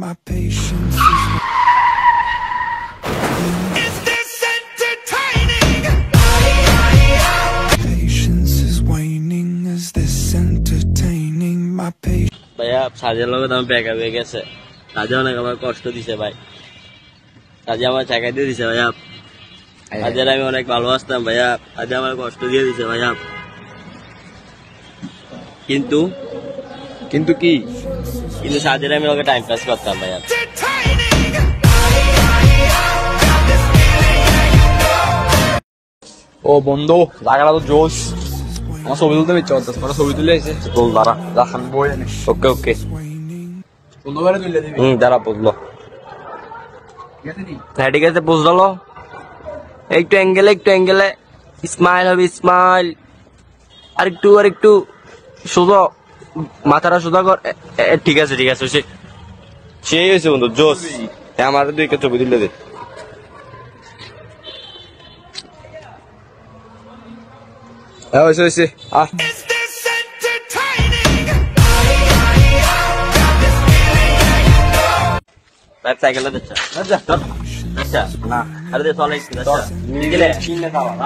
My patience is this entertaining? Patience is waning. Is this entertaining? My patience. ভাইয়া সাজের লগে তো আমি ব্যাকআপ হয়ে গেছে। সাজে অনেক আমার কষ্ট দিছে ভাই। সাজে আমার চাকাই দিয়ে দিছে ভাইয়া। সাজের আমি অনেক ভালোবাসতাম ভাইয়া। সাজে আমার কষ্ট দিয়ে দিছে ভাইয়া। কিন্তু কি? কিন্তু সাজের আমি ওকে টাইম পাস করতাম ভাইয়া। ও বন্ধু জায়গাটা তো জোশ। আমার ছবি তুলতে ইচ্ছা করতেছে, ছবি তুলে এসে তোল দাঁড়া রাখান বই এনে। ওকে বন্ধু করে তুলে দিবি। দাঁড়া বুঝলো। হ্যাঁ ঠিক আছে বুঝলো। একটু অ্যাঙ্গেলে স্মাইল হবে, স্মাইল। আর একটু সোজা মাথাটা সোজা কর। ঠিক আছে সেই হয়েছে বন্ধু জোস। আমার দুইকে ছবি তুলে দে। হয়েছে আহ সাইকেলটা দিচ্ছা আচ্ছা না আরে চলে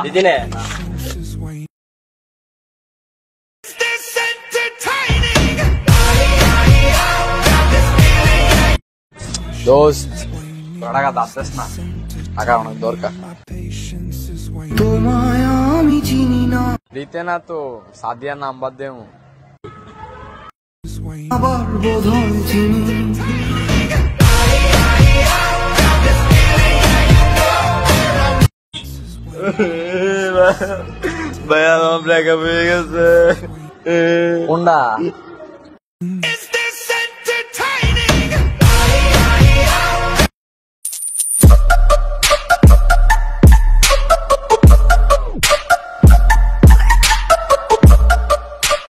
দিদি নে দোস্ত টাকা দাঁড়াস না, টাকা অনেক দরকার। তোমায় আমি চিনি না, দিতে না তো সাদিয়া নাম্বার দেও। আবার বোধহয় চিনি। ভাইয়া আমার ব্রেকআপ হয়ে গেছে। কোনটা?